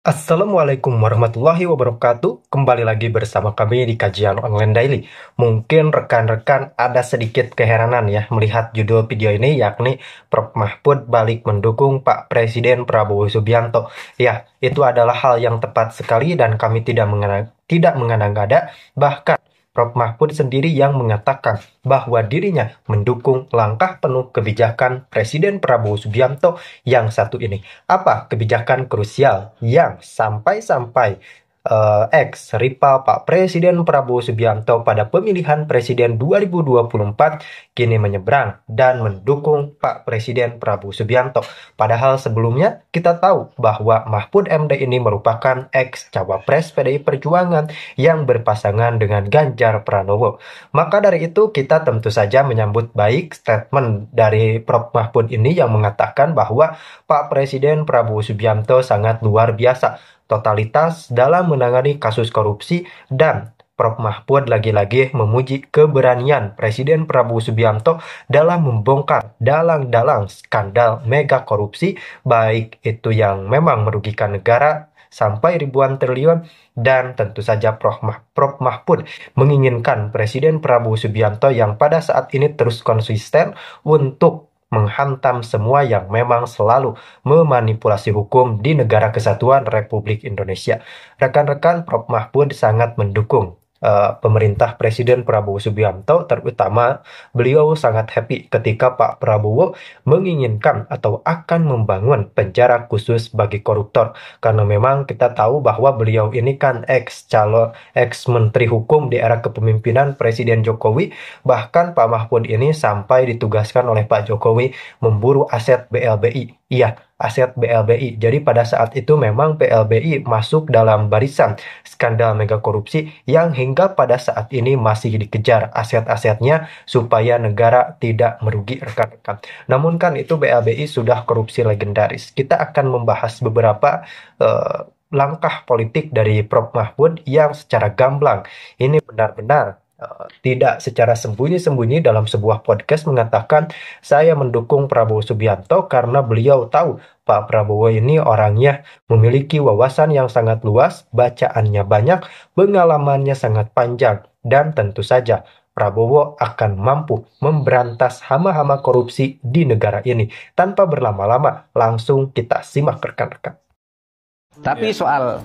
Assalamualaikum warahmatullahi wabarakatuh. Kembali lagi bersama kami di Kajian Online Daily. Mungkin rekan-rekan ada sedikit keheranan ya melihat judul video ini, yakni Prof Mahfud balik mendukung Pak Presiden Prabowo Subianto. Ya, itu adalah hal yang tepat sekali dan kami tidak mengada-ngada. Bahkan Prof Mahfud sendiri yang mengatakan bahwa dirinya mendukung langkah penuh kebijakan Presiden Prabowo Subianto yang satu ini. Apa kebijakan krusial yang sampai-sampai rival Pak Presiden Prabowo Subianto pada pemilihan Presiden 2024 kini menyeberang dan mendukung Pak Presiden Prabowo Subianto. Padahal sebelumnya kita tahu bahwa Mahfud MD ini merupakan ex-cawapres PDI Perjuangan yang berpasangan dengan Ganjar Pranowo. Maka dari itu kita tentu saja menyambut baik statement dari Prof Mahfud ini yang mengatakan bahwa Pak Presiden Prabowo Subianto sangat luar biasa totalitas dalam menangani kasus korupsi, dan Prof Mahfud lagi-lagi memuji keberanian Presiden Prabowo Subianto dalam membongkar dalang-dalang skandal mega korupsi, baik itu yang memang merugikan negara sampai ribuan triliun, dan tentu saja Prof Mahfud menginginkan Presiden Prabowo Subianto yang pada saat ini terus konsisten untuk menghantam semua yang memang selalu memanipulasi hukum di negara kesatuan Republik Indonesia. Rekan-rekan, Prof Mahfud sangat mendukung pemerintah Presiden Prabowo Subianto, terutama beliau sangat happy ketika Pak Prabowo menginginkan atau akan membangun penjara khusus bagi koruptor, karena memang kita tahu bahwa beliau ini kan ex-menteri hukum di era kepemimpinan Presiden Jokowi. Bahkan Pak Mahfud ini sampai ditugaskan oleh Pak Jokowi memburu aset BLBI. Iya, aset BLBI. Jadi pada saat itu memang BLBI masuk dalam barisan skandal mega korupsi yang hingga pada saat ini masih dikejar aset-asetnya supaya negara tidak merugi, rekan-rekan. Namun kan itu BLBI sudah korupsi legendaris. Kita akan membahas beberapa langkah politik dari Prof Mahfud yang secara gamblang ini benar-benar tidak secara sembunyi-sembunyi dalam sebuah podcast mengatakan saya mendukung Prabowo Subianto karena beliau tahu Pak Prabowo ini orangnya memiliki wawasan yang sangat luas, bacaannya banyak, pengalamannya sangat panjang, dan tentu saja Prabowo akan mampu memberantas hama-hama korupsi di negara ini. Tanpa berlama-lama, langsung kita simak rekan-rekan. Tapi soal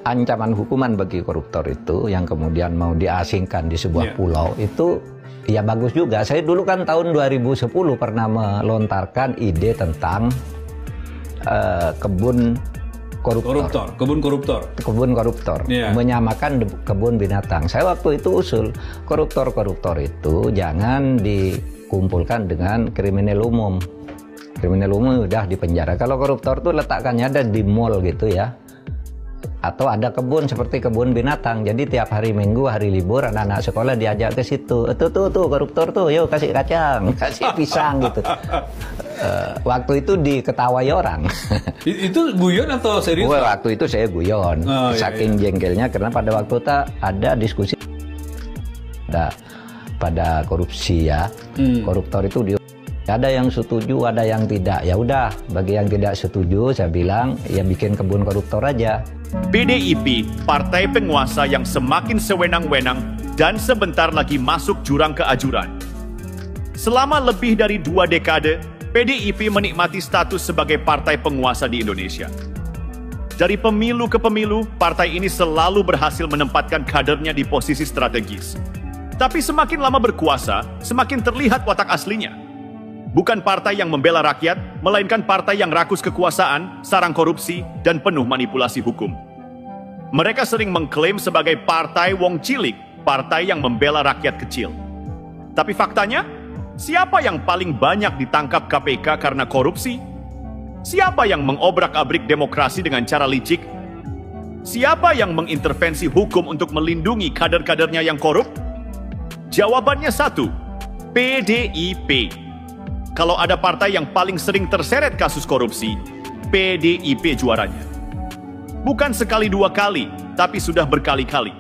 ancaman hukuman bagi koruptor itu yang kemudian mau diasingkan di sebuah pulau itu ya bagus juga. Saya dulu kan tahun 2010 pernah melontarkan ide tentang kebun koruptor, menyamakan kebun binatang. Saya waktu itu usul koruptor itu jangan dikumpulkan dengan kriminal umum. Kriminal umum udah di penjara. Kalau koruptor tuh letakkannya ada di mall gitu ya. Atau ada kebun seperti kebun binatang. Jadi tiap hari Minggu, hari libur, anak-anak sekolah diajak ke situ. Tuh koruptor tuh, yuk kasih kacang, kasih pisang gitu. Waktu itu diketawai orang. Itu guyon atau serius? Waktu itu saya guyon. Saking jengkelnya karena pada waktu itu ada diskusi pada korupsi ya. Koruptor itu ada yang setuju, ada yang tidak. Ya udah, bagi yang tidak setuju saya bilang ya bikin kebun koruptor aja. PDIP, partai penguasa yang semakin sewenang-wenang dan sebentar lagi masuk jurang keajuran. Selama lebih dari 2 dekade, PDIP menikmati status sebagai partai penguasa di Indonesia. Dari pemilu ke pemilu, partai ini selalu berhasil menempatkan kadernya di posisi strategis. Tapi semakin lama berkuasa, semakin terlihat watak aslinya. Bukan partai yang membela rakyat, melainkan partai yang rakus kekuasaan, sarang korupsi, dan penuh manipulasi hukum. Mereka sering mengklaim sebagai partai wong cilik, partai yang membela rakyat kecil. Tapi faktanya, siapa yang paling banyak ditangkap KPK karena korupsi? Siapa yang mengobrak-abrik demokrasi dengan cara licik? Siapa yang mengintervensi hukum untuk melindungi kader-kadernya yang korup? Jawabannya satu, PDIP. Kalau ada partai yang paling sering terseret kasus korupsi, PDIP juaranya. Bukan sekali 2 kali, tapi sudah berkali-kali.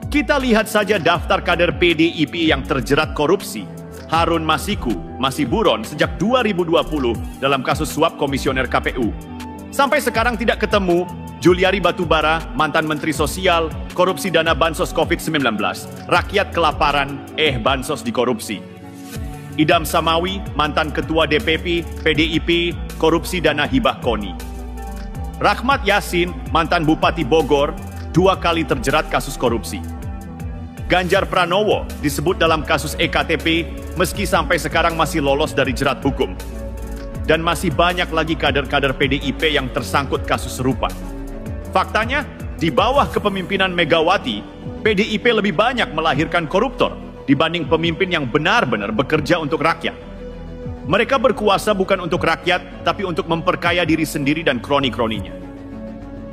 Kita lihat saja daftar kader PDIP yang terjerat korupsi. Harun Masiku masih buron sejak 2020 dalam kasus suap komisioner KPU. Sampai sekarang tidak ketemu Juliari Batubara, mantan Menteri Sosial, korupsi dana bansos COVID-19. Rakyat kelaparan, bansos dikorupsi. Idam Samawi, mantan Ketua DPP, PDIP, korupsi dana hibah KONI. Rahmat Yasin, mantan Bupati Bogor, 2 kali terjerat kasus korupsi. Ganjar Pranowo disebut dalam kasus EKTP meski sampai sekarang masih lolos dari jerat hukum. Dan masih banyak lagi kader-kader PDIP yang tersangkut kasus serupa. Faktanya, di bawah kepemimpinan Megawati, PDIP lebih banyak melahirkan koruptor dibanding pemimpin yang benar-benar bekerja untuk rakyat. Mereka berkuasa bukan untuk rakyat, tapi untuk memperkaya diri sendiri dan kroni-kroninya.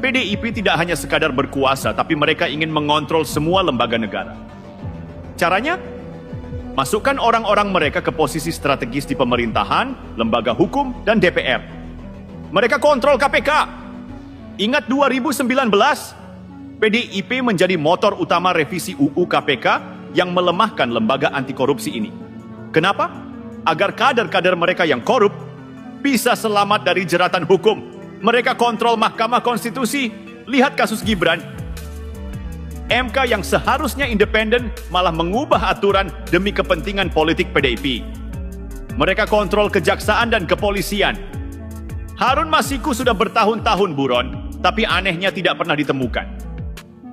PDIP tidak hanya sekadar berkuasa, tapi mereka ingin mengontrol semua lembaga negara. Caranya? Masukkan orang-orang mereka ke posisi strategis di pemerintahan, lembaga hukum, dan DPR. Mereka kontrol KPK. Ingat 2019, PDIP menjadi motor utama revisi UU KPK yang melemahkan lembaga anti korupsi ini. Kenapa? Agar kader-kader mereka yang korup bisa selamat dari jeratan hukum. Mereka kontrol Mahkamah Konstitusi. Lihat kasus Gibran. MK yang seharusnya independen malah mengubah aturan demi kepentingan politik PDIP. Mereka kontrol kejaksaan dan kepolisian. Harun Masiku sudah bertahun-tahun buron, tapi anehnya tidak pernah ditemukan.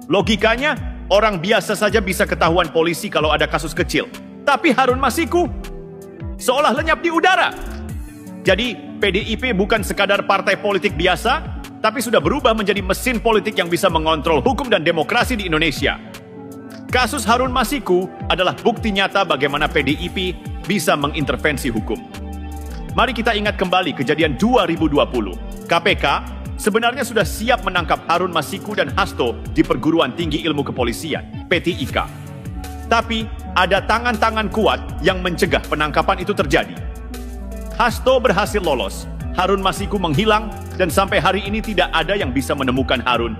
Logikanya, orang biasa saja bisa ketahuan polisi kalau ada kasus kecil. Tapi Harun Masiku seolah lenyap di udara. Jadi, PDIP bukan sekadar partai politik biasa, tapi sudah berubah menjadi mesin politik yang bisa mengontrol hukum dan demokrasi di Indonesia. Kasus Harun Masiku adalah bukti nyata bagaimana PDIP bisa mengintervensi hukum. Mari kita ingat kembali kejadian 2020. KPK sebenarnya sudah siap menangkap Harun Masiku dan Hasto di Perguruan Tinggi Ilmu Kepolisian, PTIK. Tapi, ada tangan-tangan kuat yang mencegah penangkapan itu terjadi. Hasto berhasil lolos, Harun Masiku menghilang, dan sampai hari ini tidak ada yang bisa menemukan Harun.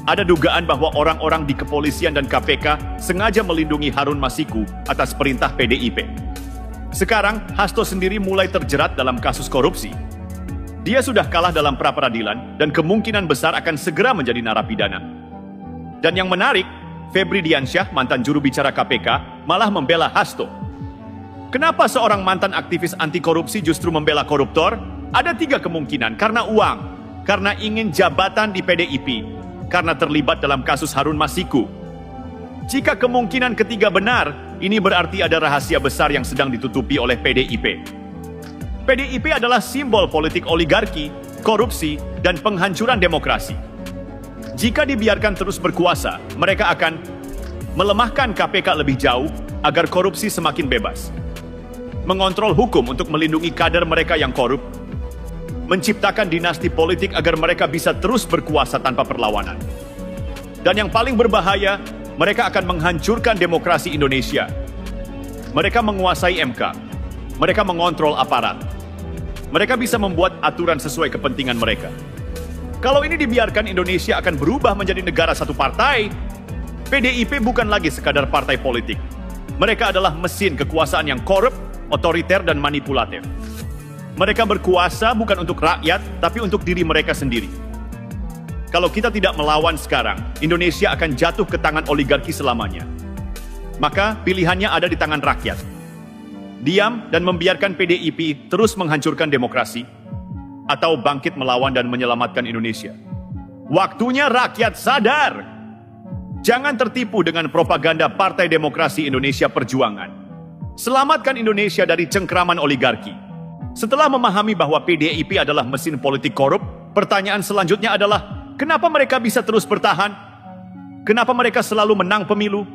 Ada dugaan bahwa orang-orang di kepolisian dan KPK sengaja melindungi Harun Masiku atas perintah PDIP. Sekarang, Hasto sendiri mulai terjerat dalam kasus korupsi. Dia sudah kalah dalam pra-peradilan dan kemungkinan besar akan segera menjadi narapidana. Dan yang menarik, Febri Diansyah, mantan juru bicara KPK, malah membela Hasto. Kenapa seorang mantan aktivis anti korupsi justru membela koruptor? Ada 3 kemungkinan, karena uang, karena ingin jabatan di PDIP, karena terlibat dalam kasus Harun Masiku. Jika kemungkinan ketiga benar, ini berarti ada rahasia besar yang sedang ditutupi oleh PDIP. PDIP adalah simbol politik oligarki, korupsi, dan penghancuran demokrasi. Jika dibiarkan terus berkuasa, mereka akan melemahkan KPK lebih jauh agar korupsi semakin bebas. Mengontrol hukum untuk melindungi kader mereka yang korup, menciptakan dinasti politik agar mereka bisa terus berkuasa tanpa perlawanan. Dan yang paling berbahaya, mereka akan menghancurkan demokrasi Indonesia. Mereka menguasai MK, mereka mengontrol aparat. Mereka bisa membuat aturan sesuai kepentingan mereka. Kalau ini dibiarkan, Indonesia akan berubah menjadi negara satu partai. PDIP bukan lagi sekadar partai politik. Mereka adalah mesin kekuasaan yang korup, otoriter, dan manipulatif. Mereka berkuasa bukan untuk rakyat, tapi untuk diri mereka sendiri. Kalau kita tidak melawan sekarang, Indonesia akan jatuh ke tangan oligarki selamanya. Maka pilihannya ada di tangan rakyat. Diam dan membiarkan PDIP terus menghancurkan demokrasi, atau bangkit melawan dan menyelamatkan Indonesia. Waktunya rakyat sadar. Jangan tertipu dengan propaganda Partai Demokrasi Indonesia Perjuangan. Selamatkan Indonesia dari cengkraman oligarki. Setelah memahami bahwa PDIP adalah mesin politik korup, pertanyaan selanjutnya adalah, kenapa mereka bisa terus bertahan? Kenapa mereka selalu menang pemilu?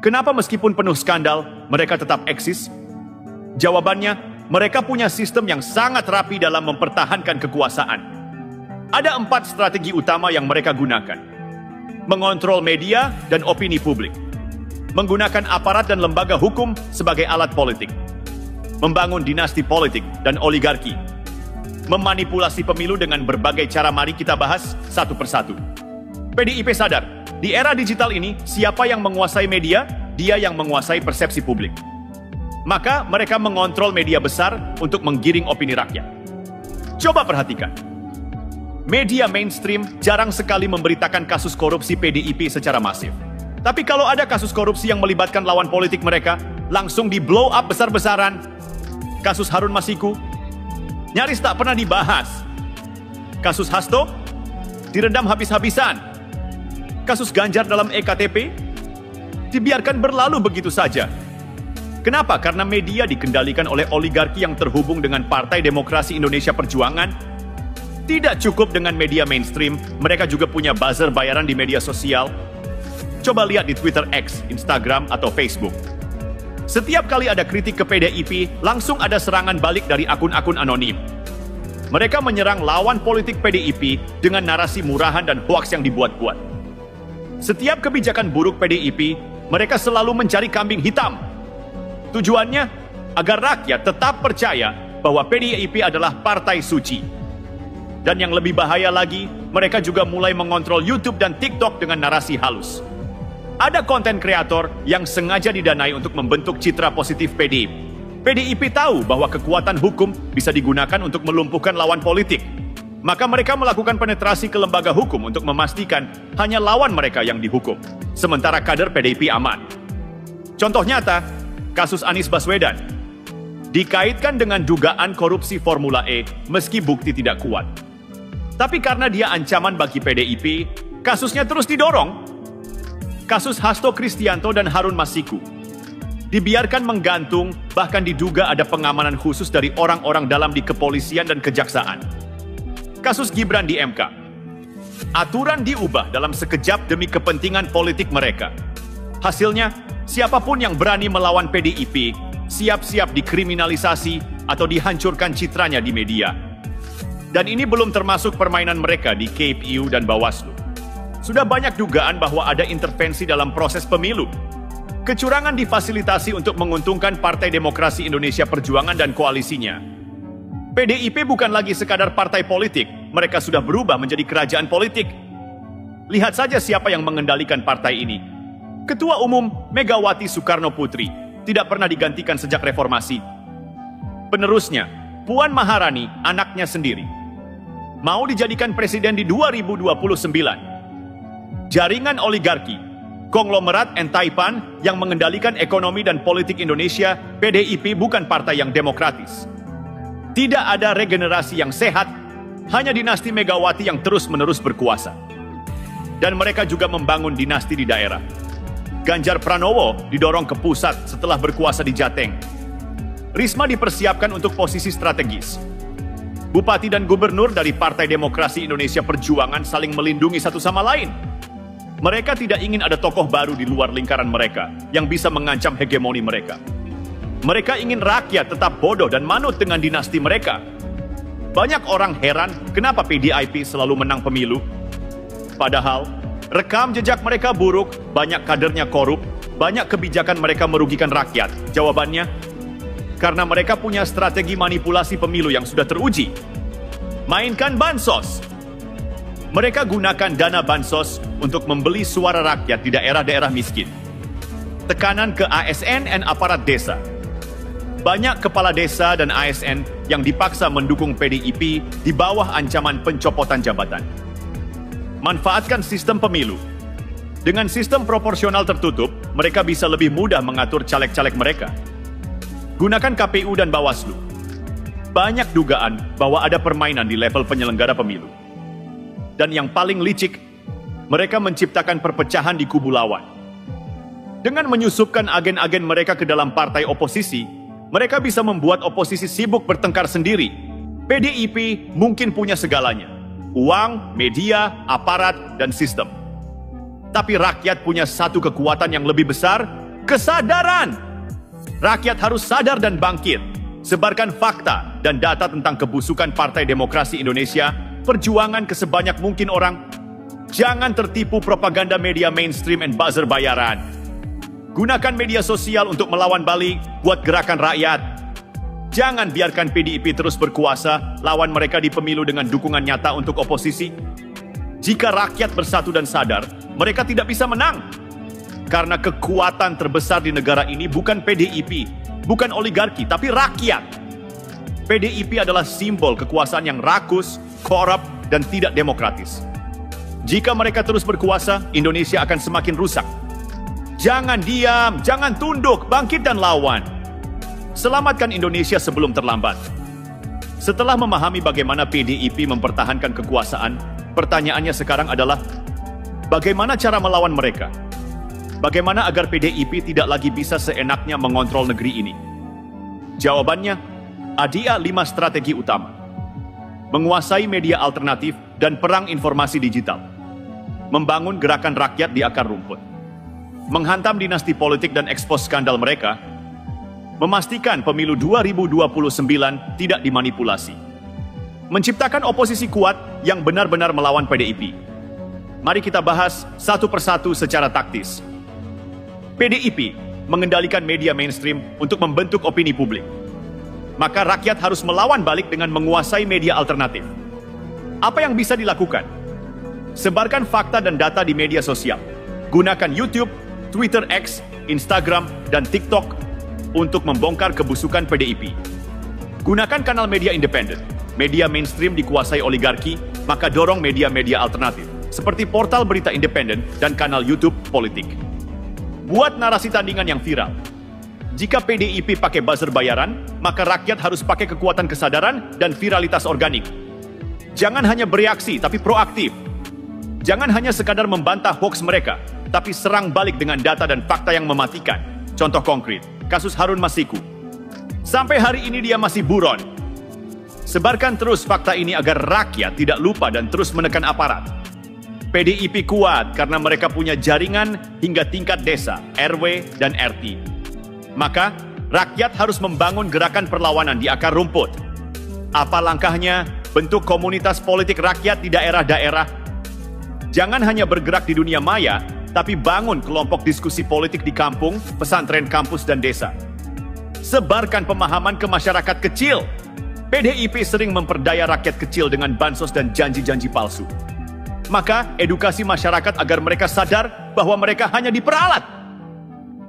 Kenapa meskipun penuh skandal, mereka tetap eksis? Jawabannya, mereka punya sistem yang sangat rapi dalam mempertahankan kekuasaan. Ada 4 strategi utama yang mereka gunakan. Mengontrol media dan opini publik. Menggunakan aparat dan lembaga hukum sebagai alat politik, membangun dinasti politik dan oligarki, memanipulasi pemilu dengan berbagai cara. Mari kita bahas satu persatu. PDIP sadar, di era digital ini, siapa yang menguasai media, dia yang menguasai persepsi publik. Maka mereka mengontrol media besar untuk menggiring opini rakyat. Coba perhatikan, media mainstream jarang sekali memberitakan kasus korupsi PDIP secara masif. Tapi kalau ada kasus korupsi yang melibatkan lawan politik mereka, langsung di blow up besar-besaran. Kasus Harun Masiku nyaris tak pernah dibahas. Kasus Hasto diredam habis-habisan. Kasus Ganjar dalam EKTP dibiarkan berlalu begitu saja. Kenapa? Karena media dikendalikan oleh oligarki yang terhubung dengan Partai Demokrasi Indonesia Perjuangan. Tidak cukup dengan media mainstream, mereka juga punya buzzer bayaran di media sosial. Coba lihat di Twitter X, Instagram, atau Facebook. Setiap kali ada kritik ke PDIP, langsung ada serangan balik dari akun-akun anonim. Mereka menyerang lawan politik PDIP dengan narasi murahan dan hoaks yang dibuat-buat. Setiap kebijakan buruk PDIP, mereka selalu mencari kambing hitam. Tujuannya agar rakyat tetap percaya bahwa PDIP adalah partai suci. Dan yang lebih bahaya lagi, mereka juga mulai mengontrol YouTube dan TikTok dengan narasi halus. Ada konten kreator yang sengaja didanai untuk membentuk citra positif PDIP. PDIP tahu bahwa kekuatan hukum bisa digunakan untuk melumpuhkan lawan politik. Maka mereka melakukan penetrasi ke lembaga hukum untuk memastikan hanya lawan mereka yang dihukum. Sementara kader PDIP aman. Contoh nyata, kasus Anies Baswedan dikaitkan dengan dugaan korupsi Formula E meski bukti tidak kuat. Tapi karena dia ancaman bagi PDIP, kasusnya terus didorong. Kasus Hasto Kristianto dan Harun Masiku dibiarkan menggantung, bahkan diduga ada pengamanan khusus dari orang-orang dalam di kepolisian dan kejaksaan. Kasus Gibran di MK. Aturan diubah dalam sekejap demi kepentingan politik mereka. Hasilnya, siapapun yang berani melawan PDIP, siap-siap dikriminalisasi atau dihancurkan citranya di media. Dan ini belum termasuk permainan mereka di KPU dan Bawaslu. Sudah banyak dugaan bahwa ada intervensi dalam proses pemilu. Kecurangan difasilitasi untuk menguntungkan Partai Demokrasi Indonesia Perjuangan dan koalisinya. PDIP bukan lagi sekadar partai politik, mereka sudah berubah menjadi kerajaan politik. Lihat saja siapa yang mengendalikan partai ini. Ketua Umum Megawati Soekarno Putri tidak pernah digantikan sejak reformasi. Penerusnya, Puan Maharani, anaknya sendiri, mau dijadikan presiden di 2029. Jaringan oligarki, konglomerat Entaipan yang mengendalikan ekonomi dan politik Indonesia, PDIP bukan partai yang demokratis. Tidak ada regenerasi yang sehat, hanya dinasti Megawati yang terus-menerus berkuasa. Dan mereka juga membangun dinasti di daerah. Ganjar Pranowo didorong ke pusat setelah berkuasa di Jateng. Risma dipersiapkan untuk posisi strategis. Bupati dan gubernur dari Partai Demokrasi Indonesia Perjuangan saling melindungi satu sama lain. Mereka tidak ingin ada tokoh baru di luar lingkaran mereka yang bisa mengancam hegemoni mereka. Mereka ingin rakyat tetap bodoh dan manut dengan dinasti mereka. Banyak orang heran kenapa PDIP selalu menang pemilu. Padahal, rekam jejak mereka buruk, banyak kadernya korup, banyak kebijakan mereka merugikan rakyat. Jawabannya, karena mereka punya strategi manipulasi pemilu yang sudah teruji. Mainkan bansos. Mereka gunakan dana bansos untuk membeli suara rakyat di daerah-daerah miskin. Tekanan ke ASN dan aparat desa. Banyak kepala desa dan ASN yang dipaksa mendukung PDIP di bawah ancaman pencopotan jabatan. Manfaatkan sistem pemilu. Dengan sistem proporsional tertutup, mereka bisa lebih mudah mengatur caleg-caleg mereka. Gunakan KPU dan Bawaslu. Banyak dugaan bahwa ada permainan di level penyelenggara pemilu. Dan yang paling licik, mereka menciptakan perpecahan di kubu lawan. Dengan menyusupkan agen-agen mereka ke dalam partai oposisi, mereka bisa membuat oposisi sibuk bertengkar sendiri. PDIP mungkin punya segalanya. Uang, media, aparat, dan sistem. Tapi rakyat punya satu kekuatan yang lebih besar, kesadaran. Rakyat harus sadar dan bangkit. Sebarkan fakta dan data tentang kebusukan Partai Demokrasi Indonesia Perjuangan ke sebanyak mungkin orang. Jangan tertipu propaganda media mainstream dan buzzer bayaran. Gunakan media sosial untuk melawan balik, buat gerakan rakyat. Jangan biarkan PDIP terus berkuasa, lawan mereka di pemilu dengan dukungan nyata untuk oposisi. Jika rakyat bersatu dan sadar, mereka tidak bisa menang. Karena kekuatan terbesar di negara ini bukan PDIP, bukan oligarki, tapi rakyat. PDIP adalah simbol kekuasaan yang rakus, korup, dan tidak demokratis. Jika mereka terus berkuasa, Indonesia akan semakin rusak. Jangan diam, jangan tunduk, bangkit dan lawan. Selamatkan Indonesia sebelum terlambat. Setelah memahami bagaimana PDIP mempertahankan kekuasaan, pertanyaannya sekarang adalah, bagaimana cara melawan mereka? Bagaimana agar PDIP tidak lagi bisa seenaknya mengontrol negeri ini? Jawabannya, ada 5 strategi utama. Menguasai media alternatif dan perang informasi digital. Membangun gerakan rakyat di akar rumput. Menghantam dinasti politik dan ekspos skandal mereka. Memastikan pemilu 2029 tidak dimanipulasi. Menciptakan oposisi kuat yang benar-benar melawan PDIP. Mari kita bahas satu persatu secara taktis. PDIP mengendalikan media mainstream untuk membentuk opini publik. Maka rakyat harus melawan balik dengan menguasai media alternatif. Apa yang bisa dilakukan? Sebarkan fakta dan data di media sosial. Gunakan YouTube, Twitter X, Instagram, dan TikTok untuk membongkar kebusukan PDIP. Gunakan kanal media independen. Media mainstream dikuasai oligarki, maka dorong media-media alternatif, seperti portal berita independen dan kanal YouTube politik. Buat narasi tandingan yang viral. Jika PDIP pakai buzzer bayaran, maka rakyat harus pakai kekuatan kesadaran dan viralitas organik. Jangan hanya bereaksi, tapi proaktif. Jangan hanya sekadar membantah hoaks mereka, tapi serang balik dengan data dan fakta yang mematikan. Contoh konkret, kasus Harun Masiku. Sampai hari ini dia masih buron. Sebarkan terus fakta ini agar rakyat tidak lupa dan terus menekan aparat. PDIP kuat karena mereka punya jaringan hingga tingkat desa, RW, dan RT. Maka, rakyat harus membangun gerakan perlawanan di akar rumput. Apa langkahnya? Bentuk komunitas politik rakyat di daerah-daerah. Jangan hanya bergerak di dunia maya, tapi bangun kelompok diskusi politik di kampung, pesantren, kampus, dan desa. Sebarkan pemahaman ke masyarakat kecil. PDIP sering memperdaya rakyat kecil dengan bansos dan janji-janji palsu. Maka, edukasi masyarakat agar mereka sadar bahwa mereka hanya diperalat.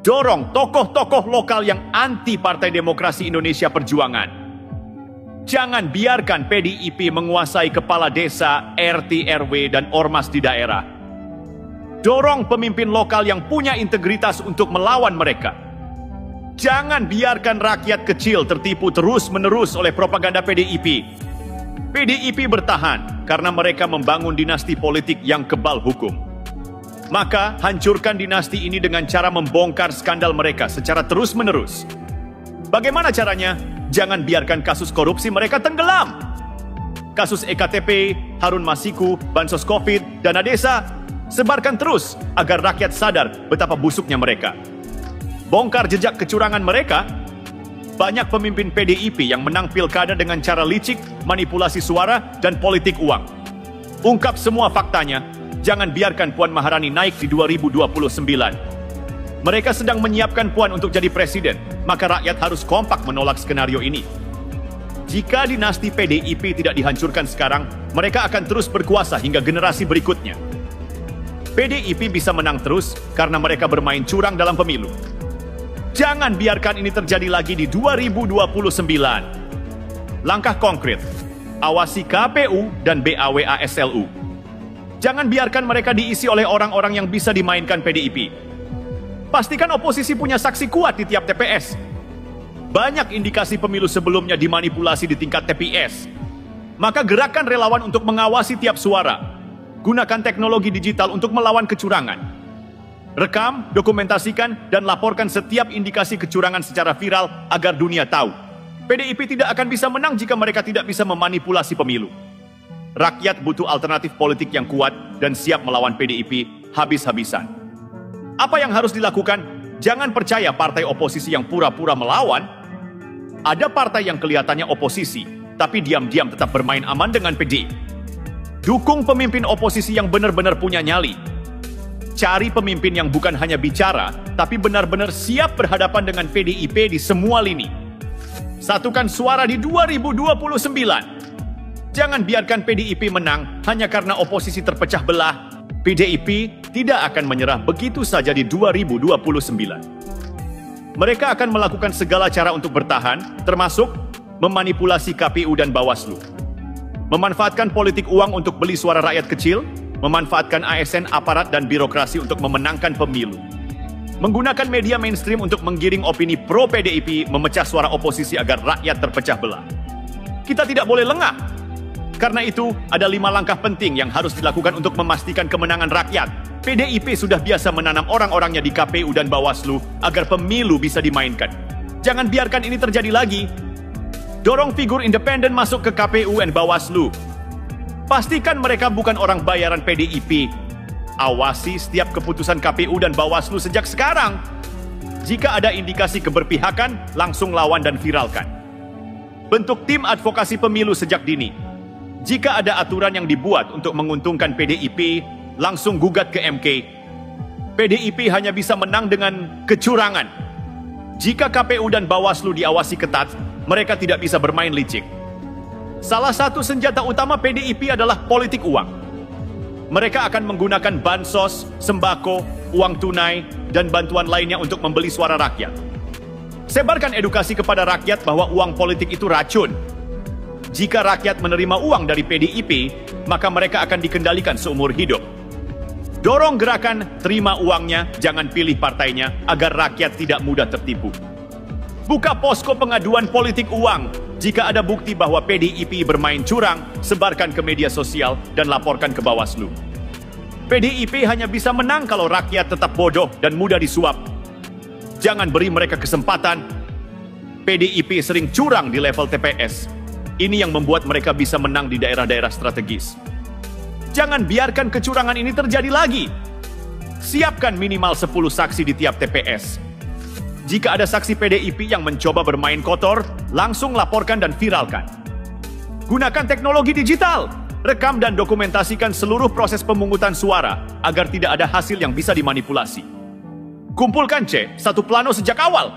Dorong tokoh-tokoh lokal yang anti Partai Demokrasi Indonesia Perjuangan. Jangan biarkan PDIP menguasai kepala desa, RT, RW, dan ormas di daerah. Dorong pemimpin lokal yang punya integritas untuk melawan mereka. Jangan biarkan rakyat kecil tertipu terus-menerus oleh propaganda PDIP. PDIP bertahan karena mereka membangun dinasti politik yang kebal hukum. Maka, hancurkan dinasti ini dengan cara membongkar skandal mereka secara terus-menerus. Bagaimana caranya? Jangan biarkan kasus korupsi mereka tenggelam. Kasus EKTP, Harun Masiku, bansos COVID, dana desa, sebarkan terus agar rakyat sadar betapa busuknya mereka. Bongkar jejak kecurangan mereka. Banyak pemimpin PDIP yang menang pilkada dengan cara licik, manipulasi suara, dan politik uang. Ungkap semua faktanya. Jangan biarkan Puan Maharani naik di 2029. Mereka sedang menyiapkan Puan untuk jadi presiden, maka rakyat harus kompak menolak skenario ini. Jika dinasti PDIP tidak dihancurkan sekarang, mereka akan terus berkuasa hingga generasi berikutnya. PDIP bisa menang terus karena mereka bermain curang dalam pemilu. Jangan biarkan ini terjadi lagi di 2029. Langkah konkret, awasi KPU dan BAWASLU. Jangan biarkan mereka diisi oleh orang-orang yang bisa dimainkan PDIP. Pastikan oposisi punya saksi kuat di tiap TPS. Banyak indikasi pemilu sebelumnya dimanipulasi di tingkat TPS. Maka gerakan relawan untuk mengawasi tiap suara. Gunakan teknologi digital untuk melawan kecurangan. Rekam, dokumentasikan, dan laporkan setiap indikasi kecurangan secara viral agar dunia tahu. PDIP tidak akan bisa menang jika mereka tidak bisa memanipulasi pemilu. Rakyat butuh alternatif politik yang kuat dan siap melawan PDIP habis-habisan. Apa yang harus dilakukan? Jangan percaya partai oposisi yang pura-pura melawan. Ada partai yang kelihatannya oposisi, tapi diam-diam tetap bermain aman dengan PDIP. Dukung pemimpin oposisi yang benar-benar punya nyali. Cari pemimpin yang bukan hanya bicara, tapi benar-benar siap berhadapan dengan PDIP di semua lini. Satukan suara di 2029. Jangan biarkan PDIP menang hanya karena oposisi terpecah belah. PDIP tidak akan menyerah begitu saja di 2029. Mereka akan melakukan segala cara untuk bertahan, termasuk memanipulasi KPU dan Bawaslu. memanfaatkan politik uang untuk beli suara rakyat kecil, memanfaatkan ASN, aparat, dan birokrasi untuk memenangkan pemilu. Menggunakan media mainstream untuk menggiring opini pro PDIP, memecah suara oposisi agar rakyat terpecah belah. Kita tidak boleh lengah. Karena itu, ada 5 langkah penting yang harus dilakukan untuk memastikan kemenangan rakyat. PDIP sudah biasa menanam orang-orangnya di KPU dan Bawaslu agar pemilu bisa dimainkan. Jangan biarkan ini terjadi lagi. Dorong figur independen masuk ke KPU dan Bawaslu. Pastikan mereka bukan orang bayaran PDIP. Awasi setiap keputusan KPU dan Bawaslu sejak sekarang. Jika ada indikasi keberpihakan, langsung lawan dan viralkan. Bentuk tim advokasi pemilu sejak dini. Jika ada aturan yang dibuat untuk menguntungkan PDIP, langsung gugat ke MK. PDIP hanya bisa menang dengan kecurangan. Jika KPU dan Bawaslu diawasi ketat, mereka tidak bisa bermain licik. Salah satu senjata utama PDIP adalah politik uang. Mereka akan menggunakan bansos, sembako, uang tunai, dan bantuan lainnya untuk membeli suara rakyat. Sebarkan edukasi kepada rakyat bahwa uang politik itu racun. Jika rakyat menerima uang dari PDIP, maka mereka akan dikendalikan seumur hidup. Dorong gerakan terima uangnya, jangan pilih partainya, agar rakyat tidak mudah tertipu. Buka posko pengaduan politik uang. Jika ada bukti bahwa PDIP bermain curang, sebarkan ke media sosial dan laporkan ke Bawaslu. PDIP hanya bisa menang kalau rakyat tetap bodoh dan mudah disuap. Jangan beri mereka kesempatan. PDIP sering curang di level TPS. Ini yang membuat mereka bisa menang di daerah-daerah strategis. Jangan biarkan kecurangan ini terjadi lagi. Siapkan minimal 10 saksi di tiap TPS. Jika ada saksi PDIP yang mencoba bermain kotor, langsung laporkan dan viralkan. Gunakan teknologi digital. Rekam dan dokumentasikan seluruh proses pemungutan suara agar tidak ada hasil yang bisa dimanipulasi. Kumpulkan C1 plano sejak awal.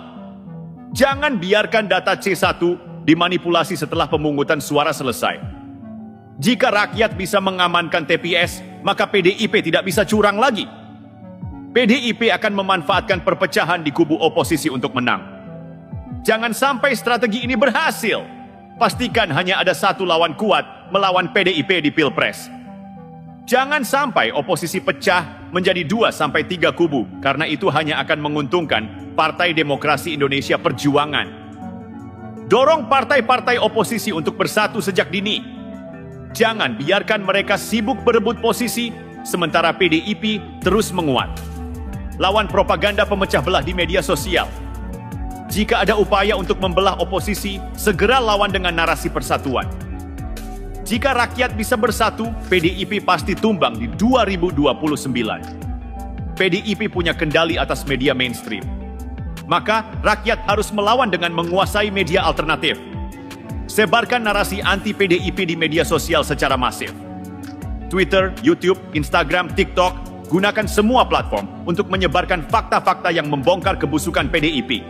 Jangan biarkan data C1 dimanipulasi setelah pemungutan suara selesai. Jika rakyat bisa mengamankan TPS, maka PDIP tidak bisa curang lagi. PDIP akan memanfaatkan perpecahan di kubu oposisi untuk menang. Jangan sampai strategi ini berhasil. Pastikan hanya ada satu lawan kuat melawan PDIP di Pilpres. Jangan sampai oposisi pecah menjadi 2-3 kubu, karena itu hanya akan menguntungkan Partai Demokrasi Indonesia Perjuangan. Dorong partai-partai oposisi untuk bersatu sejak dini. Jangan biarkan mereka sibuk berebut posisi, sementara PDIP terus menguat. Lawan propaganda pemecah belah di media sosial. Jika ada upaya untuk membelah oposisi, segera lawan dengan narasi persatuan. Jika rakyat bisa bersatu, PDIP pasti tumbang di 2029. PDIP punya kendali atas media mainstream. Maka, rakyat harus melawan dengan menguasai media alternatif. Sebarkan narasi anti-PDIP di media sosial secara masif. Twitter, YouTube, Instagram, TikTok, gunakan semua platform untuk menyebarkan fakta-fakta yang membongkar kebusukan PDIP.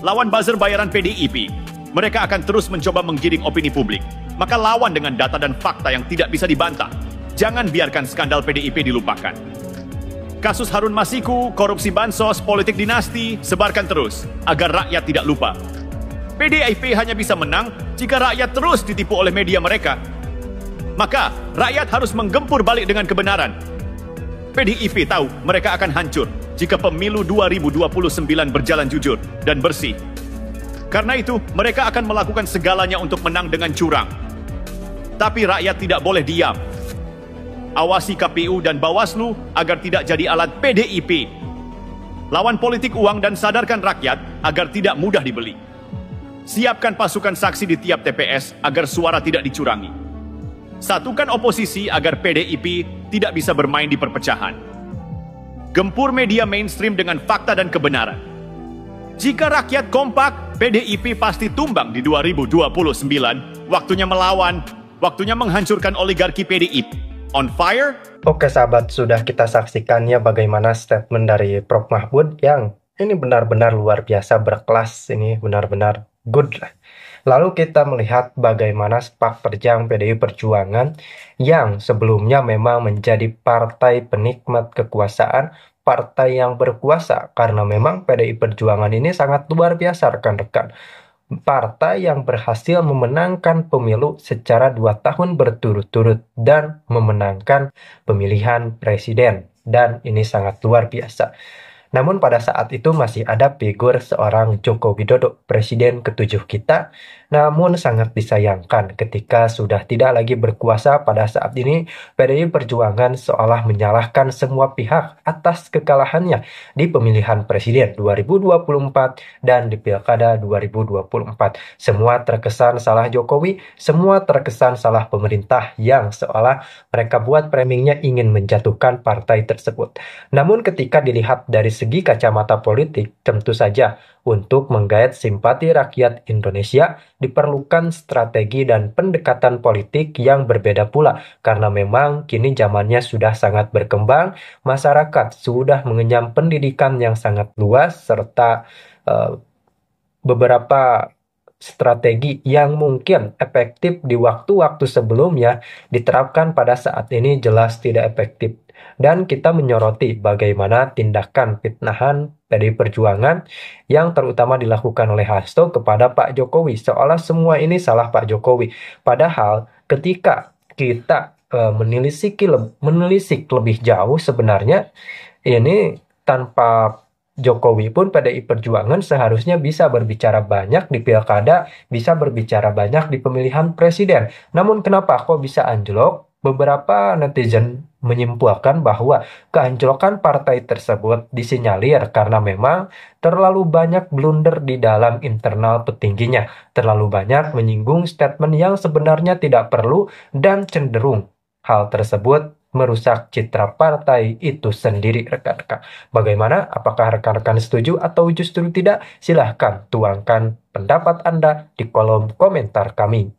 Lawan buzzer bayaran PDIP. Mereka akan terus mencoba menggiring opini publik. Maka lawan dengan data dan fakta yang tidak bisa dibantah. Jangan biarkan skandal PDIP dilupakan. Kasus Harun Masiku, korupsi bansos, politik dinasti, sebarkan terus agar rakyat tidak lupa. PDIP hanya bisa menang jika rakyat terus ditipu oleh media mereka. Maka, rakyat harus menggempur balik dengan kebenaran. PDIP tahu mereka akan hancur jika pemilu 2029 berjalan jujur dan bersih. Karena itu, mereka akan melakukan segalanya untuk menang dengan curang. Tapi rakyat tidak boleh diam. Awasi KPU dan Bawaslu agar tidak jadi alat PDIP. Lawan politik uang dan sadarkan rakyat agar tidak mudah dibeli. Siapkan pasukan saksi di tiap TPS agar suara tidak dicurangi. Satukan oposisi agar PDIP tidak bisa bermain di perpecahan. Gempur media mainstream dengan fakta dan kebenaran. Jika rakyat kompak, PDIP pasti tumbang di 2029. Waktunya melawan, waktunya menghancurkan oligarki PDIP. On fire? Oke sahabat, sudah kita saksikan ya bagaimana statement dari Prof. Mahfud yang ini benar-benar luar biasa berkelas, ini benar-benar good lah. Lalu kita melihat bagaimana sepak terjang PDI Perjuangan yang sebelumnya memang menjadi partai penikmat kekuasaan, partai yang berkuasa, karena memang PDI Perjuangan ini sangat luar biasa rekan-rekan. partai yang berhasil memenangkan pemilu secara 2 tahun berturut-turut dan memenangkan pemilihan presiden. Dan ini sangat luar biasa. Namun pada saat itu masih ada figur seorang Joko Widodo, presiden ke-7 kita. Namun sangat disayangkan ketika sudah tidak lagi berkuasa pada saat ini, PDI Perjuangan seolah menyalahkan semua pihak atas kekalahannya di pemilihan presiden 2024 dan di Pilkada 2024. Semua terkesan salah Jokowi, semua terkesan salah pemerintah yang seolah mereka buat framingnya ingin menjatuhkan partai tersebut. Namun ketika dilihat dari segi kacamata politik, tentu saja untuk menggait simpati rakyat Indonesia diperlukan strategi dan pendekatan politik yang berbeda pula, karena memang kini zamannya sudah sangat berkembang, masyarakat sudah mengenyam pendidikan yang sangat luas, serta beberapa strategi yang mungkin efektif di waktu-waktu sebelumnya diterapkan pada saat ini jelas tidak efektif. Dan kita menyoroti bagaimana tindakan fitnahan PDI Perjuangan yang terutama dilakukan oleh Hasto kepada Pak Jokowi, seolah semua ini salah Pak Jokowi. Padahal ketika kita menelisik lebih jauh, sebenarnya ini tanpa Jokowi pun PDI Perjuangan seharusnya bisa berbicara banyak di pilkada, bisa berbicara banyak di pemilihan presiden. Namun kenapa kok bisa anjlok? Beberapa netizen menyimpulkan bahwa keanjlokan partai tersebut disinyalir karena memang terlalu banyak blunder di dalam internal petingginya, terlalu banyak menyinggung statement yang sebenarnya tidak perlu dan cenderung hal tersebut merusak citra partai itu sendiri, rekan-rekan. Bagaimana? Apakah rekan-rekan setuju atau justru tidak? Silahkan tuangkan pendapat Anda di kolom komentar kami.